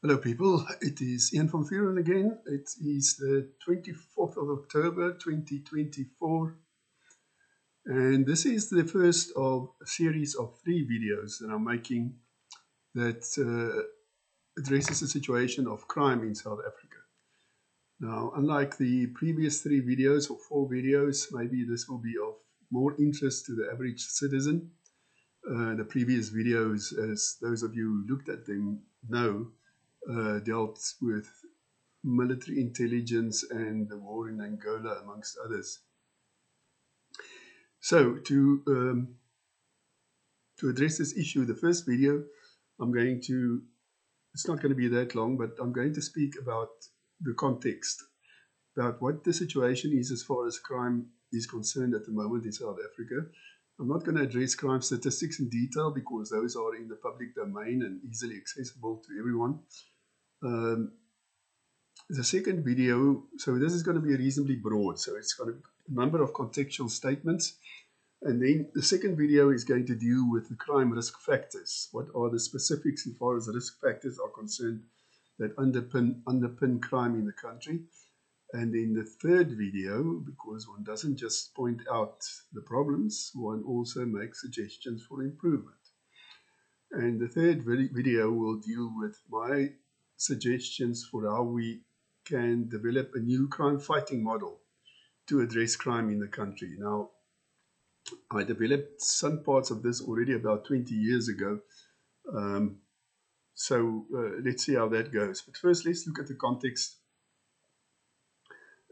Hello, people. It is Ian van Vuren again. It is the 24th of October 2024, and this is the first of a series of three videos that I'm making that addresses the situation of crime in South Africa. Now, unlike the previous three videos or four videos, maybe this will be of more interest to the average citizen. The previous videos, as those of you who looked at them know, dealt with military intelligence and the war in Angola, amongst others. So to address this issue, the first video, it's not going to be that long, but I'm going to speak about the context, about what the situation is as far as crime is concerned at the moment in South Africa. I'm not going to address crime statistics in detail because those are in the public domain and easily accessible to everyone. The second video, so this is going to be reasonably broad, so it's got a number of contextual statements. And then the second video is going to deal with the crime risk factors. What are the specifics as far as risk factors are concerned that underpin crime in the country? And then the third video, because one doesn't just point out the problems, one also makes suggestions for improvement. And the third video will deal with my suggestions for how we can develop a new crime fighting model to address crime in the country. Now, I developed some parts of this already about 20 years ago. Let's see how that goes. But first, let's look at the context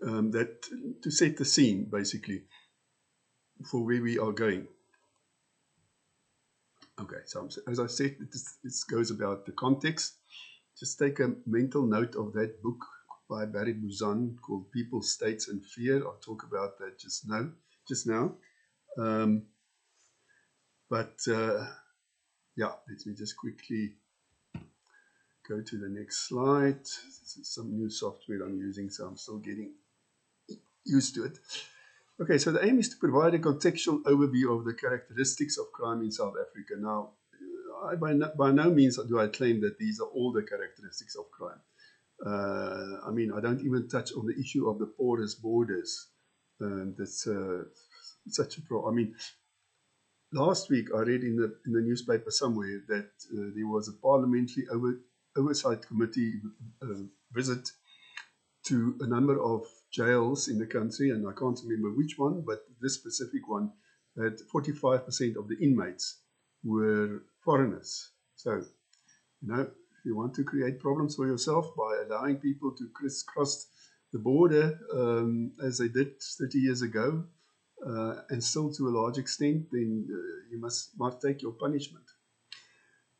to set the scene, basically, for where we are going. Okay, so as I said, this goes about the context. Just take a mental note of that book by Barry Buzan called People, States and Fear. I'll talk about that just now. Yeah, let me just quickly go to the next slide. This is some new software I'm using, so I'm still getting used to it. Okay, so the aim is to provide a contextual overview of the characteristics of crime in South Africa. Now, by no means do I claim that these are all the characteristics of crime. I don't even touch on the issue of the porous borders. That's such a problem. Last week I read in the newspaper somewhere that there was a parliamentary oversight committee visit to a number of jails in the country, and I can't remember which one, but this specific one had 45% of the inmates were foreigners. So, if you want to create problems for yourself by allowing people to crisscross the border as they did 30 years ago, and still to a large extent, then you must take your punishment.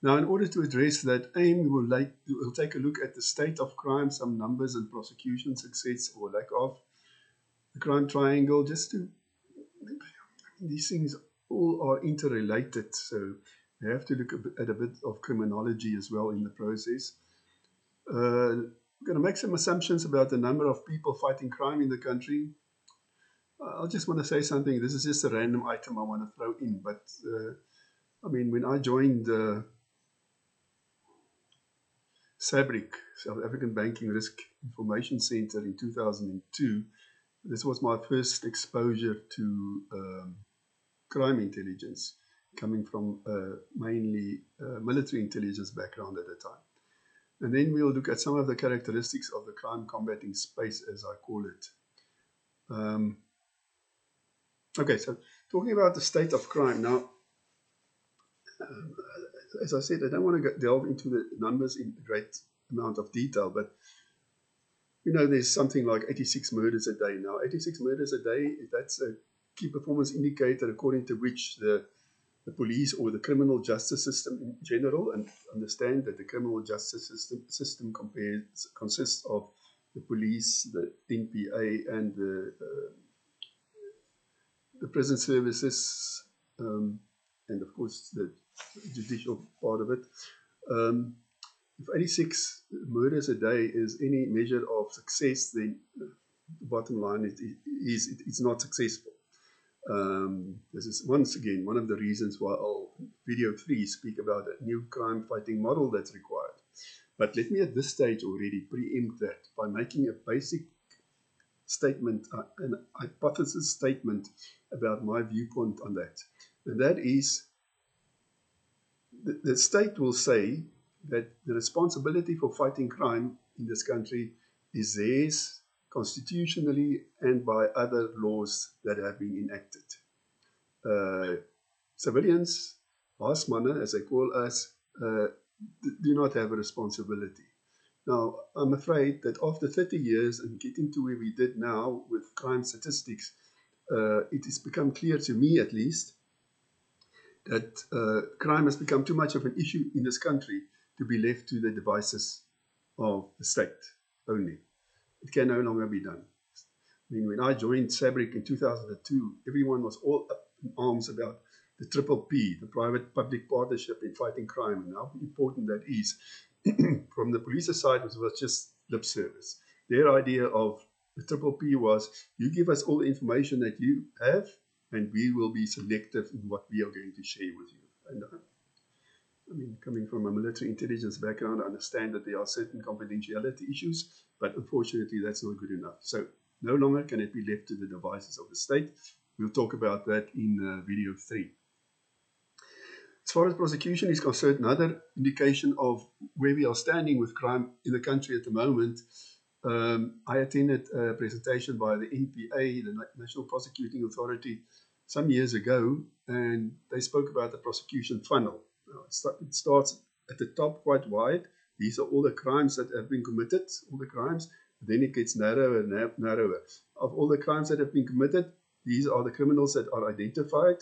Now, in order to address that aim, we'll take a look at the state of crime, some numbers and prosecution success or lack of, the crime triangle, these things all are interrelated, so you have to look at a bit of criminology as well in the process. We're going to make some assumptions about the number of people fighting crime in the country. I just want to say something. This is just a random item I want to throw in, but when I joined SABRIC, South African Banking Risk Information Center, in 2002, this was my first exposure to crime intelligence, coming from mainly military intelligence background at the time. And then we'll look at some of the characteristics of the crime combating space, as I call it. Okay, so talking about the state of crime now, as I said, I don't want to delve into the numbers in a great amount of detail, but there's something like 86 murders a day now. 86 murders a day, that's a key performance indicator according to which the police or the criminal justice system in general, and understand that the criminal justice system consists of the police, the NPA, and the prison services, and of course the judicial part of it. If 86 murders a day is any measure of success, then the bottom line is it's not successful. This is once again one of the reasons why I'll video 3 speak about a new crime fighting model that's required. But let me at this stage already preempt that by making a basic statement, an hypothesis statement about my viewpoint on that. And that is, the state will say that the responsibility for fighting crime in this country is theirs constitutionally and by other laws that have been enacted. Civilians, Haasmannen, as they call us, do not have a responsibility. Now, I'm afraid that after 30 years and getting to where we did now with crime statistics, it has become clear to me at least that crime has become too much of an issue in this country to be left to the devices of the state only. It can no longer be done. I mean, when I joined SABRIC in 2002, everyone was all up in arms about the triple P, the private-public partnership in fighting crime, and how important that is. From the police side, it was just lip service. Their idea of the triple P was, you give us all the information that you have, and we will be selective in what we are going to share with you. And I mean, coming from a military intelligence background, I understand that there are certain confidentiality issues, but unfortunately, that's not good enough. So no longer can it be left to the devices of the state. We'll talk about that in video 3. As far as prosecution is concerned, another indication of where we are standing with crime in the country at the moment, I attended a presentation by the NPA, the National Prosecuting Authority, some years ago, and they spoke about the prosecution funnel. It starts at the top quite wide. These are all the crimes that have been committed, all the crimes. Then it gets narrower and narrower. Of all the crimes that have been committed, these are the criminals that are identified.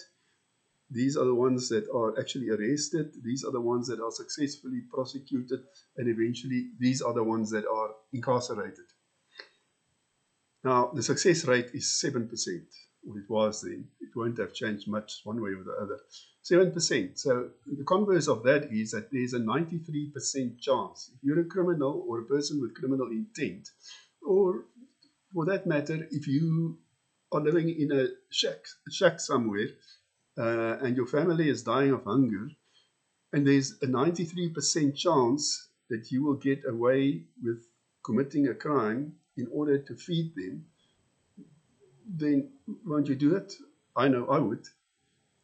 These are the ones that are actually arrested. These are the ones that are successfully prosecuted. And eventually, these are the ones that are incarcerated. Now, the success rate is 7%. Well, it was then. It won't have changed much one way or the other. 7%. So the converse of that is that there's a 93% chance. If you're a criminal or a person with criminal intent, or for that matter, if you are living in a shack somewhere, and your family is dying of hunger, and there's a 93% chance that you will get away with committing a crime in order to feed them, then won't you do it? I know I would.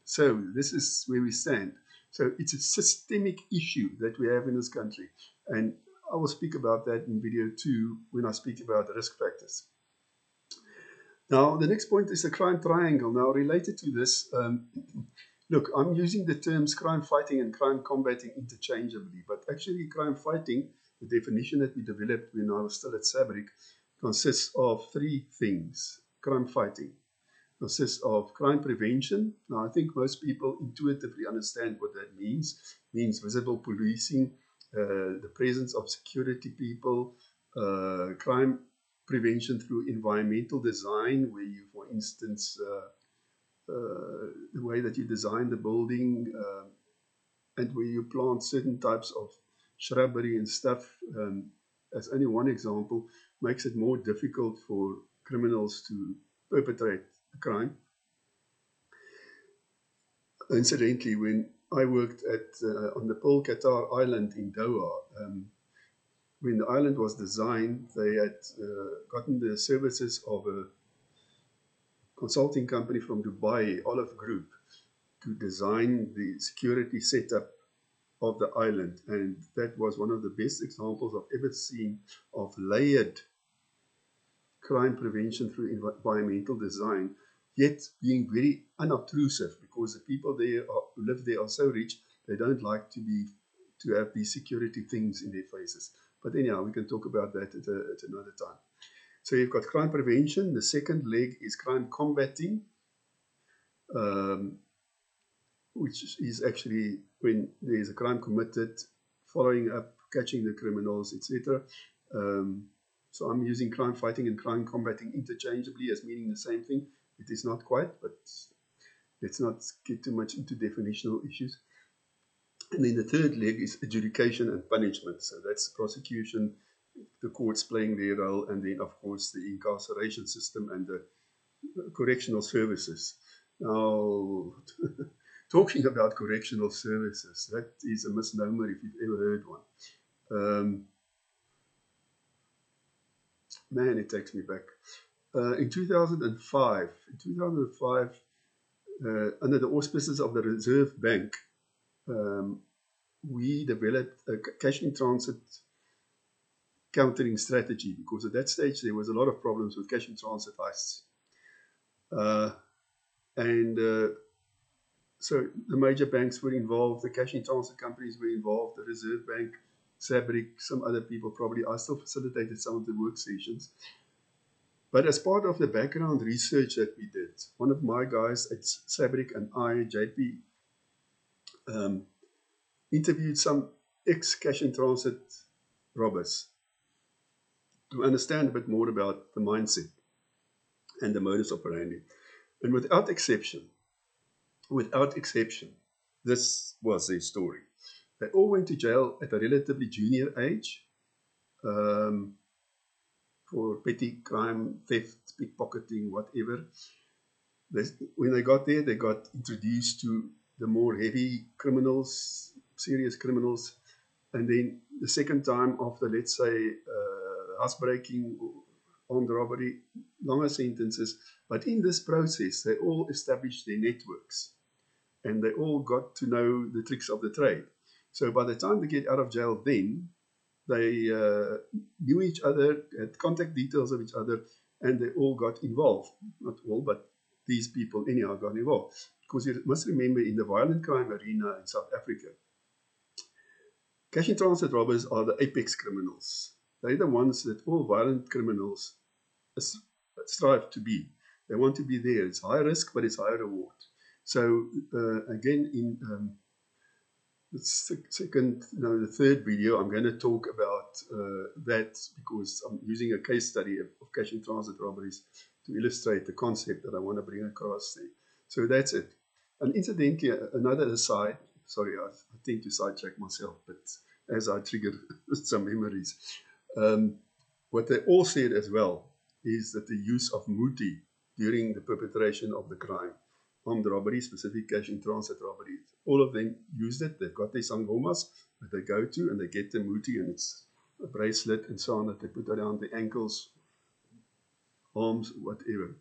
So this is where we stand. So it's a systemic issue that we have in this country. And I will speak about that in video 2 when I speak about the risk factors. Now, the next point is the crime triangle. Now, related to this, look, I'm using the terms crime fighting and crime combating interchangeably, but actually crime fighting, the definition that we developed when I was still at SABRIC, consists of 3 things. Crime fighting consists of crime prevention. Now, I think most people intuitively understand what that means. It means visible policing, the presence of security people, crime prevention through environmental design, where you, for instance, the way that you design the building and where you plant certain types of shrubbery and stuff, as only one example, makes it more difficult for criminals to perpetrate a crime. Incidentally, when I worked on the Pearl Qatar Island in Doha, when the island was designed, they had gotten the services of a consulting company from Dubai, Olive Group, to design the security setup of the island. And that was one of the best examples I've ever seen of layered crime prevention through environmental design, yet being very unobtrusive, because the people there who live there are so rich, they don't like to have these security things in their faces. But anyhow, we can talk about that at another time. So you've got crime prevention. The second leg is crime combating, which is actually when there is a crime committed, following up, catching the criminals, etc. So I'm using crime fighting and crime combating interchangeably as meaning the same thing. It is not quite, but let's not get too much into definitional issues. And then the third leg is adjudication and punishment. So that's prosecution, the courts playing their role, and then, of course, the incarceration system and the correctional services. Now, talking about correctional services, that is a misnomer if you've ever heard one. Um, man, it takes me back. In 2005, under the auspices of the Reserve Bank, um, we developed a cash in transit countering strategy, because at that stage there was a lot of problems with cash in transit heists. And so the major banks were involved, the cash in transit companies were involved, the Reserve Bank, SABRIC, some other people probably. I still facilitated some of the work sessions. But as part of the background research that we did, one of my guys at SABRIC and I, JP, interviewed some ex-cash in transit robbers to understand a bit more about the mindset and the modus operandi. And without exception, this was their story. They all went to jail at a relatively junior age for petty crime, theft, pickpocketing, whatever. When they got there, they got introduced to the more heavy criminals, serious criminals. And then the second time after, let's say, housebreaking, armed robbery, longer sentences. But in this process, they all established their networks. And they all got to know the tricks of the trade. So by the time they get out of jail, then they knew each other, had contact details of each other, and they all got involved. Not all, but these people anyhow got involved. Because you must remember, in the violent crime arena in South Africa, cash in transit robbers are the apex criminals. They're the ones that all violent criminals strive to be. They want to be there. It's high risk, but it's high reward. So again, in the third video, I'm going to talk about that, because I'm using a case study of cash in transit robberies to illustrate the concept that I want to bring across there. So that's it. And incidentally, another aside, sorry, I tend to sidetrack myself, but as I trigger some memories, what they all said as well is that the use of muti during the perpetration of the crime, armed robbery, specific cash in transit robbery, all of them used it. They've got their sangomas that they go to, and they get the muti, and it's a bracelet and so on that they put around the ankles, arms, whatever.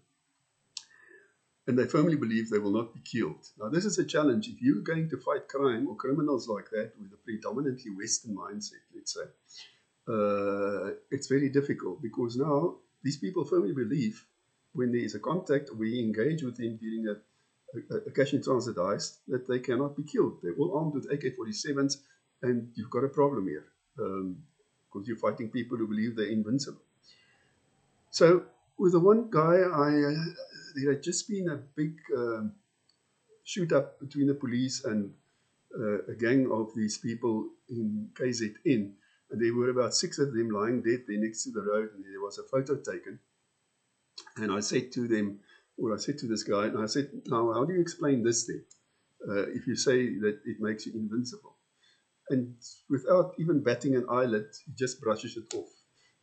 And they firmly believe they will not be killed. Now, this is a challenge. If you're going to fight crime or criminals like that with a predominantly Western mindset, let's say, it's very difficult, because now these people firmly believe when there is a contact, we engage with them during a cash in transit heist, that they cannot be killed. They're all armed with AK-47s, and you've got a problem here, because you're fighting people who believe they're invincible. So with the one guy, there had just been a big shoot-up between the police and a gang of these people in KZN. And there were about 6 of them lying dead there next to the road, and there was a photo taken. And I said to them, or I said to this guy, and I said, now, how do you explain this thing? If you say that it makes you invincible? And without even batting an eyelid, he just brushes it off.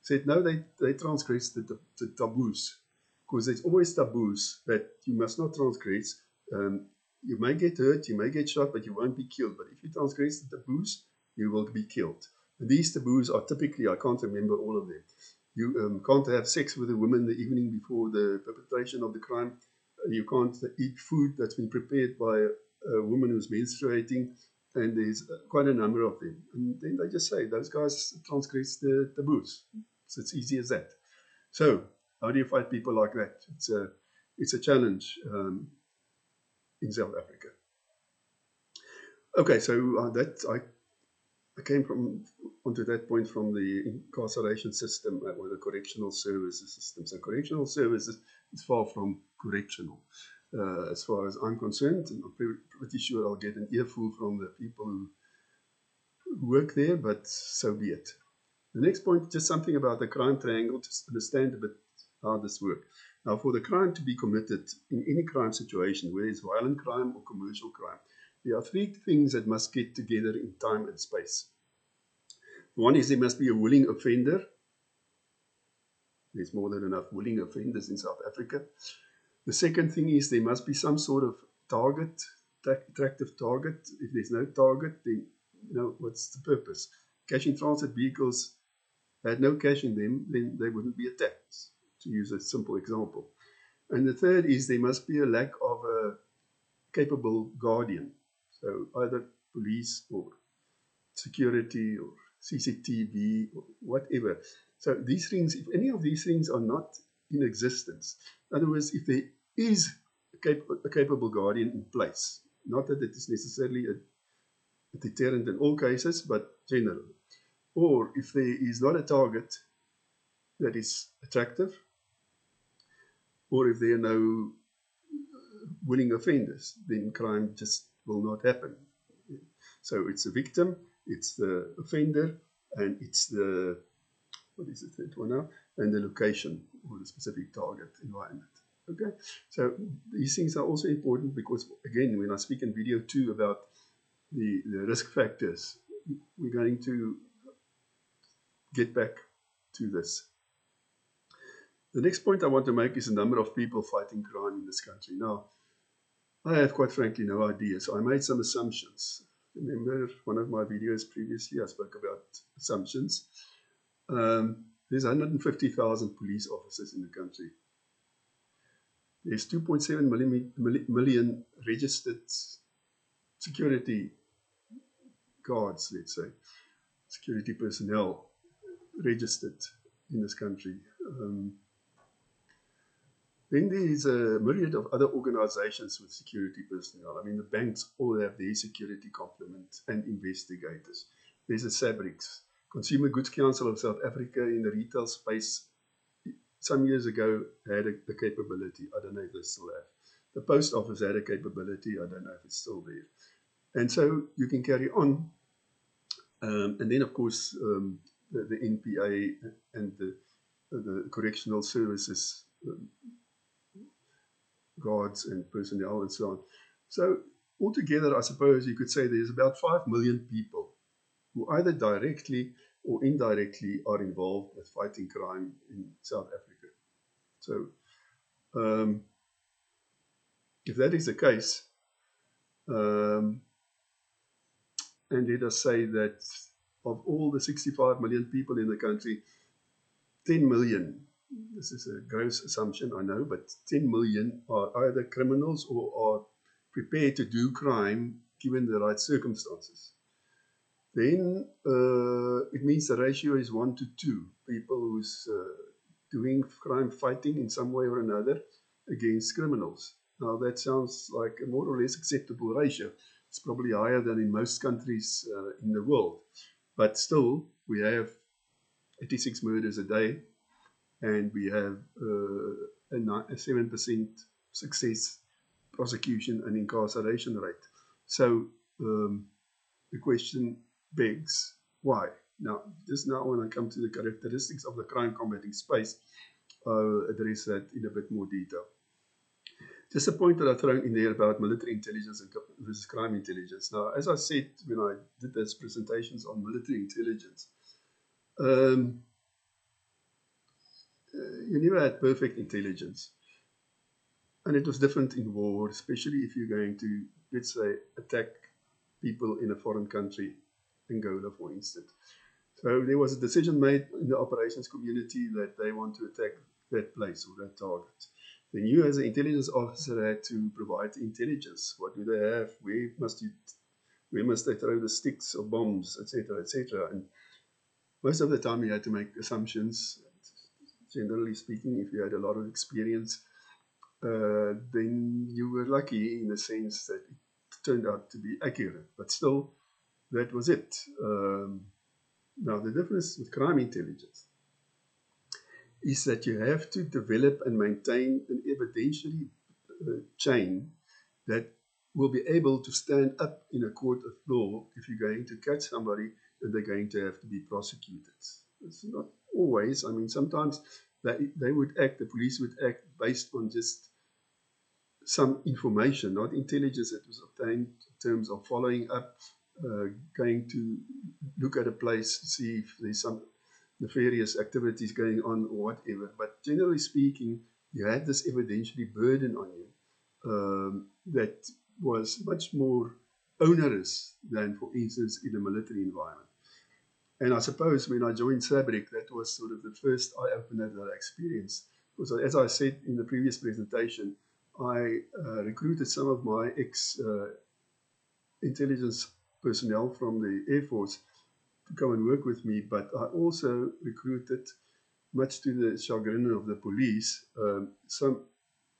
He said, no, they transgress the taboos, because there's always taboos that you must not transgress. You may get hurt, you may get shot, but you won't be killed. But if you transgress the taboos, you will be killed. And these taboos are typically, I can't remember all of them. You can't have sex with a woman the evening before the perpetration of the crime. You can't eat food that's been prepared by a woman who's menstruating. And there's quite a number of them. And then they just say, those guys transgress the taboos. So it's easy as that. So how do you fight people like that? It's a challenge in South Africa. Okay, so I came onto that point from the incarceration system or the correctional services system. So correctional services is far from correctional, as far as I'm concerned. And I'm pretty sure I'll get an earful from the people who work there, but so be it. The next point, just something about the crime triangle, just understand a bit how this works. Now, for the crime to be committed in any crime situation, whether it's violent crime or commercial crime, there are 3 things that must get together in time and space. One is there must be a willing offender. There's more than enough willing offenders in South Africa. The second thing is there must be some sort of target, attractive target. If there's no target, then what's the purpose? cash in transit vehicles had no cash in them, then they wouldn't be attacked, to use a simple example. And the third is there must be a lack of a capable guardian. So either police or security or CCTV or whatever. So these things, if any of these things are not in existence, in other words, if there is a capable guardian in place, not that it is necessarily a deterrent in all cases, but generally, or if there is not a target that is attractive, or if there are no willing offenders, then crime just will not happen. So it's the victim, it's the offender, and it's the, what is the third one now? And the location or the specific target environment. Okay, so these things are also important because, again, when I speak in video 2 about the risk factors, we're going to get back to this. The next point I want to make is the number of people fighting crime in this country. Now, I have quite frankly no idea, so I made some assumptions. Remember one of my videos previously, I spoke about assumptions. There's 150,000 police officers in the country. There's 2.7 million registered security guards, let's say, security personnel registered in this country. Then there is a myriad of other organizations with security personnel. I mean, the banks all have their security complement and investigators. There's a SABRICS, Consumer Goods Council of South Africa, in the retail space some years ago had the capability. I don't know if they still have. The post office had a capability. I don't know if it's still there. And so you can carry on. And then, of course, the NPA and the correctional services guards and personnel and so on. So altogether, I suppose you could say there's about 5 million people who either directly or indirectly are involved with fighting crime in South Africa. So if that is the case, and let us say that of all the 65 million people in the country, 10 million, this is a gross assumption, I know, but 10 million are either criminals or are prepared to do crime given the right circumstances. Then it means the ratio is 1 to 2 people who's doing crime fighting in some way or another against criminals. Now that sounds like a more or less acceptable ratio. It's probably higher than in most countries in the world. But still, we have 86 murders a day, and we have a 7% success prosecution and incarceration rate. So the question begs, why? Now, just now when I come to the characteristics of the crime combating space, I'll address that in a bit more detail. Just a point that I've thrown in there about military intelligence versus crime intelligence. Now, as I said when I did those presentations on military intelligence, you never had perfect intelligence. And it was different in war, especially if you're going to, let's say, attack people in a foreign country, Angola, for instance. So there was a decision made in the operations community that they want to attack that place or that target. Then you as an intelligence officer had to provide intelligence. What do they have? Where must they throw the sticks or bombs, etc., etc. And most of the time you had to make assumptions. Generally speaking, if you had a lot of experience, then you were lucky in the sense that it turned out to be accurate. But still, that was it. Now, the difference with crime intelligence is that you have to develop and maintain an evidentiary chain that will be able to stand up in a court of law if you're going to catch somebody and they're going to have to be prosecuted. It's not always. I mean, sometimes they would act, the police would act based on just some information, not intelligence that was obtained in terms of following up, going to look at a place to see if there's some nefarious activities going on or whatever. But generally speaking, you had this evidentiary burden on you that was much more onerous than, for instance, in a military environment. And I suppose when I joined Fabric, that was sort of the first eye-opener that I experienced. Because as I said in the previous presentation, I recruited some of my ex-intelligence personnel from the Air Force to come and work with me, but I also recruited, much to the chagrin of the police, some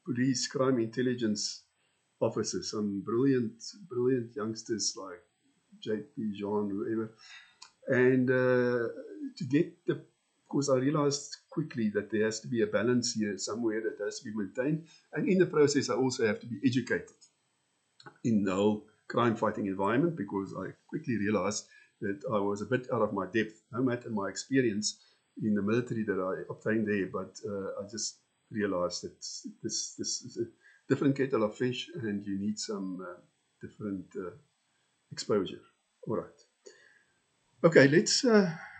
police crime intelligence officers, some brilliant youngsters like JP, Jean, whoever. And to get the, because I realized quickly that there has to be a balance here somewhere that has to be maintained. And in the process, I also have to be educated in the whole crime fighting environment, because I quickly realized that I was a bit out of my depth, no matter my experience in the military that I obtained there. But I just realized that this is a different kettle of fish, and you need some different exposure. All right. Okay, let's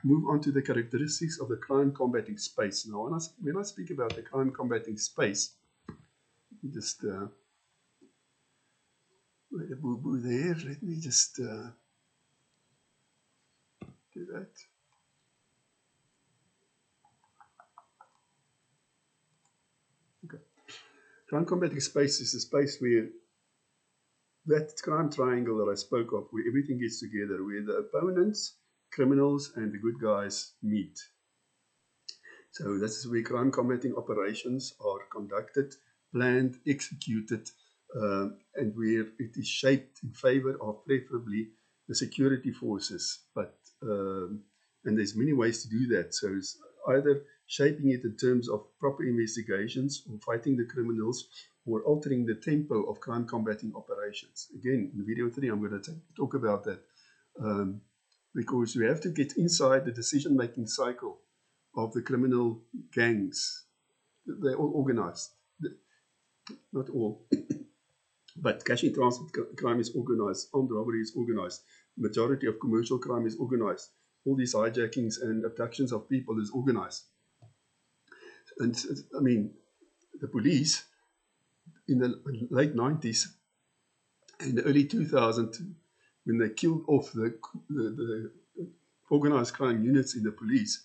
move on to the characteristics of the crime combating space. Now, when I speak about the crime combating space, just wait a boo-boo there. Let me just do that. Okay. Crime combating space is a space where that crime triangle that I spoke of, where everything gets together, where the opponents, criminals, and the good guys meet. So this is where crime combating operations are conducted, planned, executed, and where it is shaped in favor of preferably the security forces. And there's many ways to do that. So it's either shaping it in terms of proper investigations, or fighting the criminals, or altering the tempo of crime combating operations. Again, in video 3, I'm going to talk about that, because we have to get inside the decision-making cycle of the criminal gangs. They're all organized. Not all, but cash in transit crime is organized, armed robbery is organized, majority of commercial crime is organized, all these hijackings and abductions of people is organized. And I mean, the police in the late 90s and the early 2000s, when they killed off the organized crime units in the police,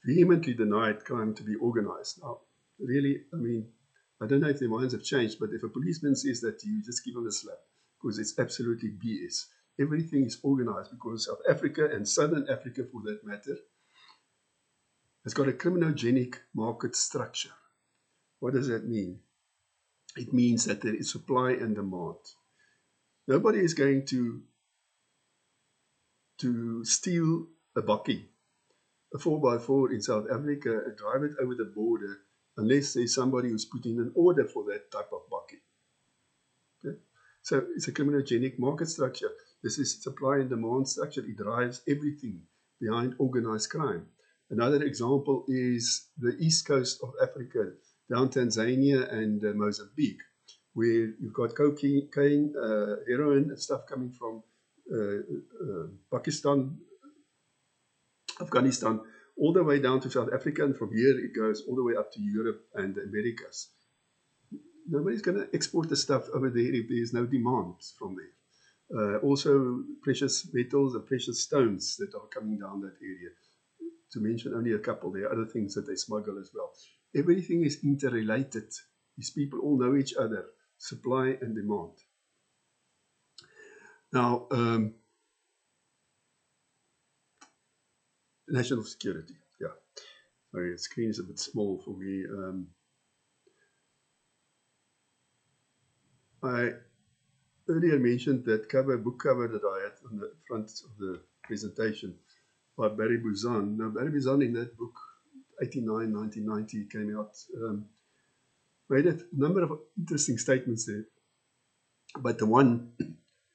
vehemently denied crime to be organized. Now, really, I mean, I don't know if their minds have changed, but if a policeman says that to you, just give him a slap, because it's absolutely BS. Everything is organized, because South Africa, and Southern Africa for that matter, has got a criminogenic market structure. What does that mean? It means that there is supply and demand. Nobody is going to steal a bakkie, a 4x4 in South Africa, and drive it over the border, unless there's somebody who's put in an order for that type of bakkie. Okay? So it's a criminogenic market structure. This is supply and demand structure. It drives everything behind organized crime. Another example is the east coast of Africa, down Tanzania and Mozambique, where you've got cocaine, heroin, and stuff coming from Pakistan, Afghanistan, all the way down to South Africa, and from here it goes all the way up to Europe and the Americas. Nobody's going to export the stuff over there if there's no demand from there. Also, precious metals and precious stones that are coming down that area. To mention only a couple, there are other things that they smuggle as well. Everything is interrelated. These people all know each other, supply and demand. Now, national security. Yeah, sorry, the screen is a bit small for me. I earlier mentioned that book cover that I had on the front of the presentation by Barry Buzan. Now, Barry Buzan in that book, 1990, came out, made a number of interesting statements there. But the one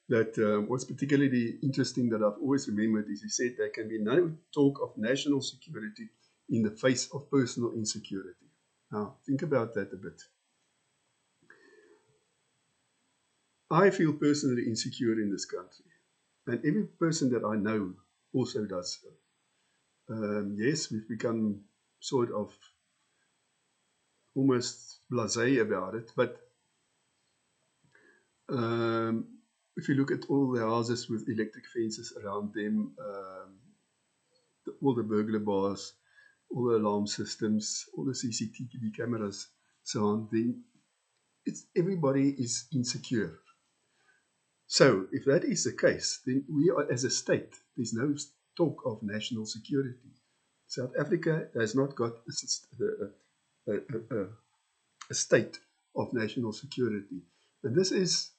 that was particularly interesting that I've always remembered is he said there can be no talk of national security in the face of personal insecurity. Now, think about that a bit. I feel personally insecure in this country, and every person that I know also does so. Yes, we've become sort of almost blasé about it, but if you look at all the houses with electric fences around them, all the burglar bars, all the alarm systems, all the CCTV cameras, so on, then everybody is insecure. So if that is the case, then we are, as a state, there's no talk of national security. South Africa has not got a state of national security. And this is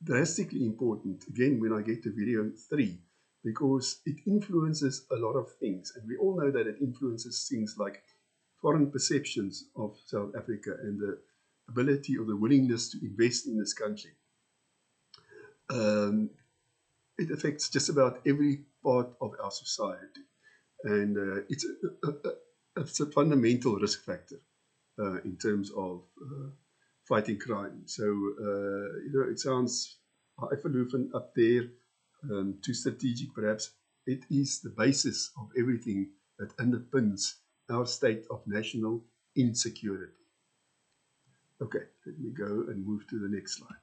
drastically important, again, when I get to video 3, because it influences a lot of things. And we all know that it influences things like foreign perceptions of South Africa and the ability or the willingness to invest in this country. It affects just about every part of our society. And it's a fundamental risk factor in terms of fighting crime. So, it sounds highfalutin up there, too strategic perhaps. It is the basis of everything that underpins our state of national insecurity. Okay, let me go and move to the next slide.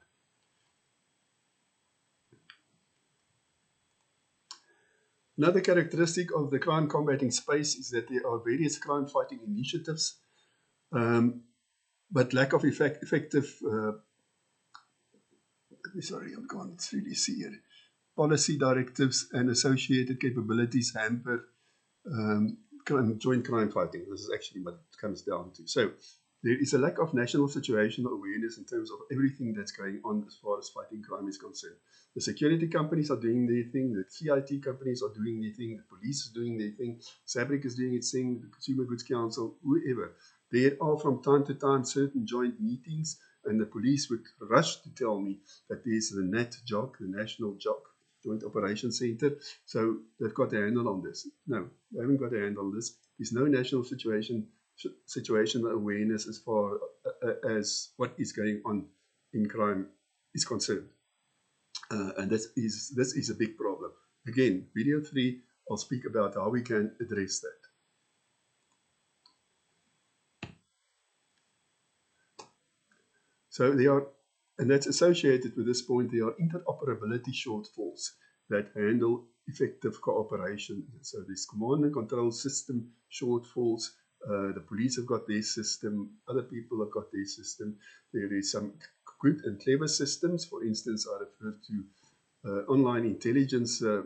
Another characteristic of the crime combating space is that there are various crime fighting initiatives, but lack of effective, sorry, I can't really see here, policy directives and associated capabilities hamper joint crime fighting. This is actually what it comes down to. So there is a lack of national situational awareness in terms of everything that's going on as far as fighting crime is concerned. The security companies are doing their thing, the CIT companies are doing their thing, the police is doing their thing, SABRIC is doing its thing, the Consumer Goods Council, whoever. There are from time to time certain joint meetings, and the police would rush to tell me that there's the NATJOC, the National JOC, Joint Operations Center, so they've got a handle on this. No, they haven't got a handle on this. There's no national situational awareness as far as what is going on in crime is concerned. And this is a big problem. Again, video 3, I'll speak about how we can address that. So there are, and that's associated with this point, there are interoperability shortfalls that handle effective cooperation. So there's command and control system shortfalls. The police have got their system, other people have got their system. There is some good and clever systems. For instance, I refer to online intelligence, their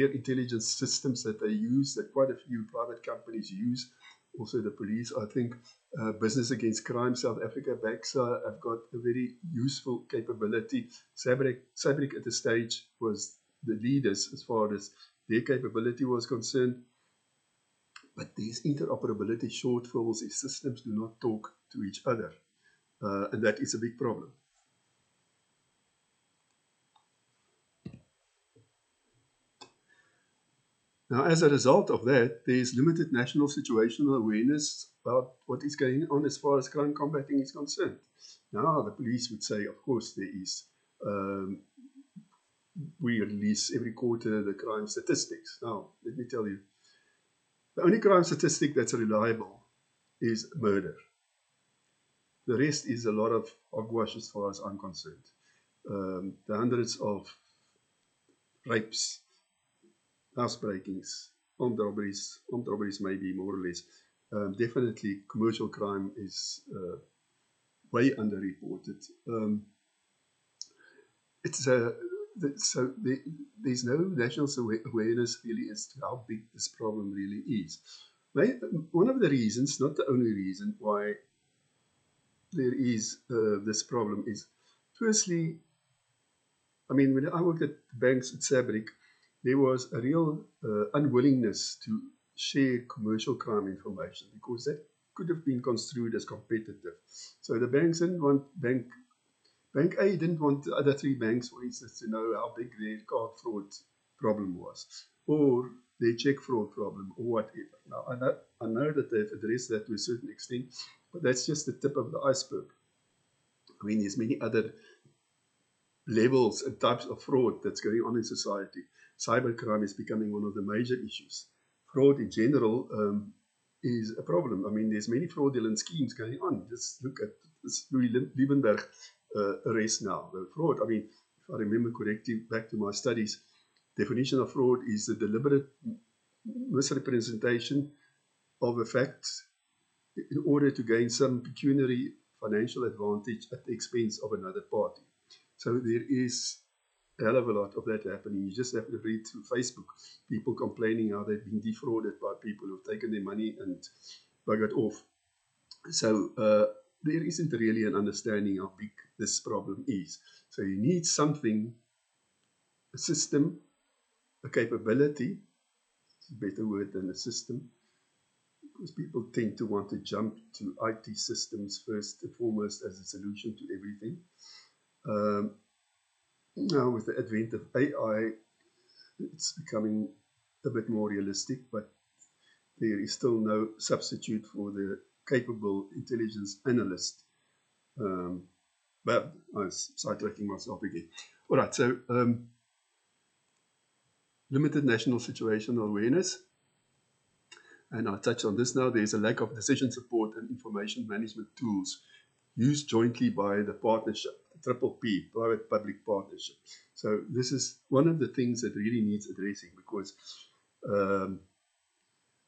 intelligence systems that they use, that quite a few private companies use. Also the police, I think, Business Against Crime South Africa, BAXA, have got a very useful capability. SABRIC at the stage was the leaders as far as their capability was concerned. But these interoperability shortfalls, these systems do not talk to each other. And that is a big problem. Now, as a result of that, there is limited national situational awareness about what is going on as far as crime combating is concerned. Now, the police would say, of course, there is. We release every quarter the crime statistics. Now, let me tell you, the only crime statistic that's reliable is murder. The rest is a lot of hogwash as far as I'm concerned. The hundreds of rapes, housebreakings, armed robberies maybe more or less. Definitely commercial crime is way underreported. So there's no national awareness really as to how big this problem really is. One of the reasons, not the only reason why there is this problem is, firstly, I mean, when I worked at banks at SABRIC, there was a real unwillingness to share commercial crime information because that could have been construed as competitive. So the banks didn't want Bank A didn't want the other 3 banks, for instance, to know how big their card fraud problem was, or their check fraud problem, or whatever. Now, I know that they've addressed that to a certain extent, but that's just the tip of the iceberg. I mean, there's many other levels and types of fraud that's going on in society. Cybercrime is becoming one of the major issues. Fraud in general is a problem. I mean, there's many fraudulent schemes going on. Just look at this Louis Liebenberg arrest now. The fraud, I mean, if I remember correctly, back to my studies, Definition of fraud is the deliberate misrepresentation of a fact in order to gain some pecuniary financial advantage at the expense of another party. So there is a hell of a lot of that happening. You just have to read through Facebook, people complaining how they've been defrauded by people who've taken their money and buggered off. So there isn't really an understanding how big this problem is. So you need something, a system, a capability, it's a better word than a system, because people tend to want to jump to IT systems first and foremost as a solution to everything. Now with the advent of AI, it's becoming a bit more realistic, but there is still no substitute for the capable intelligence analyst. But I was sidetracking myself again. All right, so limited national situational awareness. And I'll touch on this now. There's a lack of decision support and information management tools used jointly by the partnership, the triple P, private-public partnership. So this is one of the things that really needs addressing, because I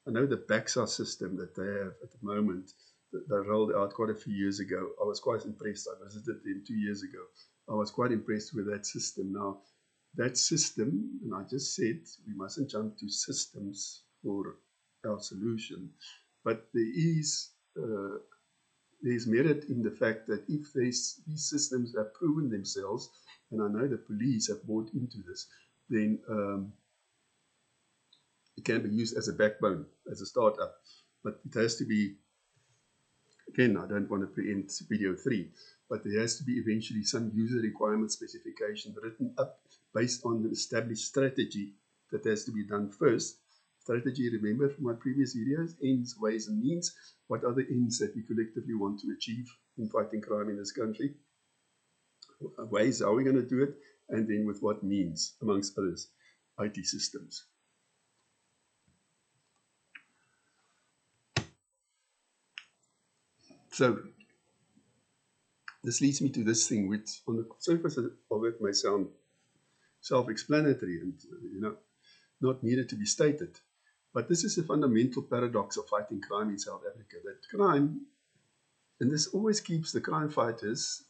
know the PAXA system that they have at the moment, they rolled out quite a few years ago. I was quite impressed. I visited them 2 years ago. I was quite impressed with that system. Now, that system, and I just said we mustn't jump to systems for our solution, but there's merit in the fact that if these systems have proven themselves, and I know the police have bought into this, then it can be used as a backbone, as a startup. But it has to be, again, I don't want to preempt video 3, but there has to be eventually some user requirement specification written up based on an established strategy that has to be done first. Strategy, remember from my previous videos, ends, ways and means. What are the ends that we collectively want to achieve in fighting crime in this country? Ways, how are we going to do it? And then with what means, amongst others, IT systems. So, this leads me to this thing, which on the surface of it may sound self-explanatory and, not needed to be stated. But this is a fundamental paradox of fighting crime in South Africa, that crime, and this always keeps the crime fighters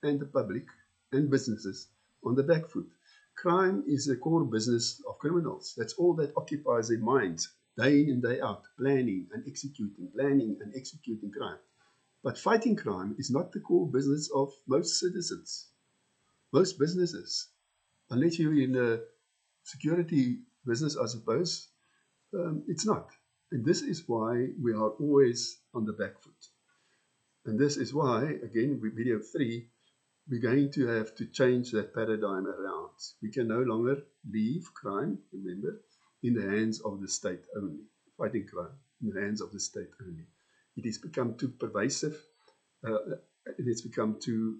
and the public and businesses on the back foot. Crime is the core business of criminals. That's all that occupies their minds, day in and day out, planning and executing crime. But fighting crime is not the core business of most citizens, most businesses, unless you're in the security business, I suppose. It's not. And this is why we are always on the back foot. And this is why, again, with video 3, we're going to have to change that paradigm around. We can no longer leave crime, remember, in the hands of the state only. Fighting crime in the hands of the state only. It has become too pervasive. It has become too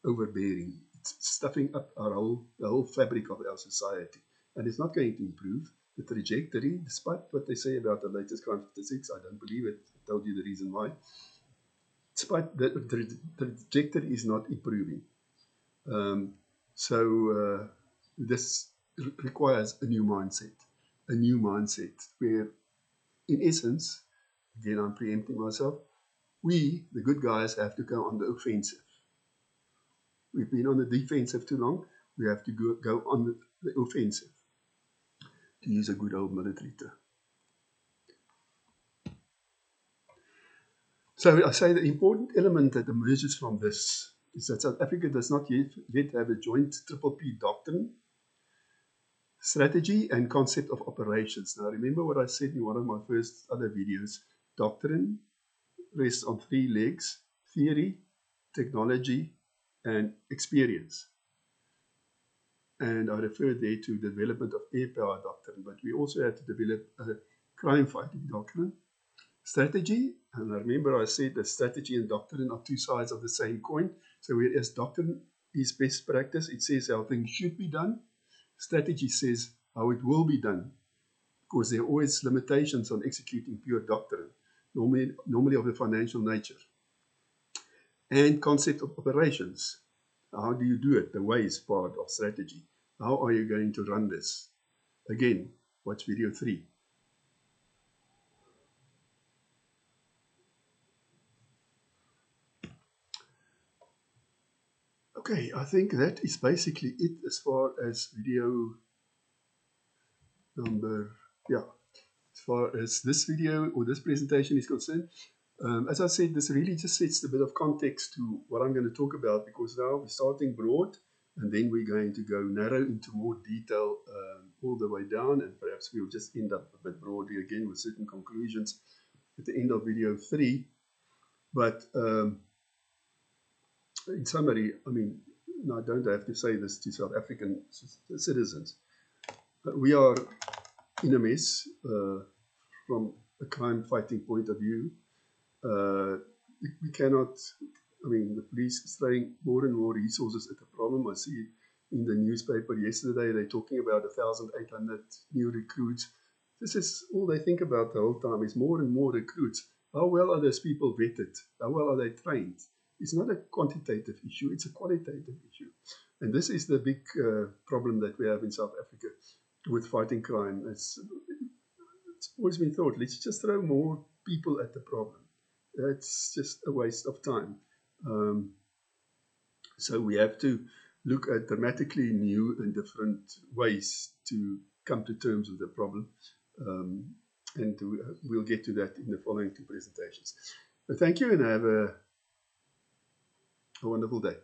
overbearing. It's stuffing up the whole fabric of our society. And it's not going to improve. The trajectory, despite what they say about the latest crime statistics, I don't believe it. I told you the reason why. Despite the trajectory is not improving. This requires a new mindset where, in essence, again, I'm preempting myself, we, the good guys, have to go on the offensive. We've been on the defensive too long. We have to go on the offensive, to use a good old military term. So I say the important element that emerges from this is that South Africa does not yet have a joint triple P doctrine, strategy and concept of operations. Now remember what I said in one of my first other videos. Doctrine rests on 3 legs: theory, technology and experience. And I refer there to the development of air power doctrine, but we also have to develop a crime fighting doctrine. Strategy, and I remember I said that strategy and doctrine are 2 sides of the same coin. So whereas doctrine is best practice, it says how things should be done. Strategy says how it will be done, because there are always limitations on executing pure doctrine, normally of a financial nature. And concept of operations. How do you do it? The ways part of strategy. How are you going to run this? Again, watch video 3. Okay, I think that is basically it as far as video number, yeah, as far as this video or this presentation is concerned. As I said, this really just sets a bit of context to what I'm going to talk about, because now we're starting broad and then we're going to go narrow into more detail all the way down, and perhaps we'll just end up a bit broadly again with certain conclusions at the end of video 3. But in summary, I mean, I don't have to say this to South African citizens. We are in a mess from a crime fighting point of view. We cannot, I mean, the police is throwing more and more resources at the problem. I see in the newspaper yesterday, they're talking about 1,800 new recruits. This is all they think about the whole time, is more and more recruits. How well are those people vetted? How well are they trained? It's not a quantitative issue, it's a qualitative issue. And this is the big problem that we have in South Africa with fighting crime. It's always been thought, let's just throw more people at the problem. That's just a waste of time. So we have to look at dramatically new and different ways to come to terms with the problem. And we'll get to that in the following 2 presentations. But thank you, and have a wonderful day.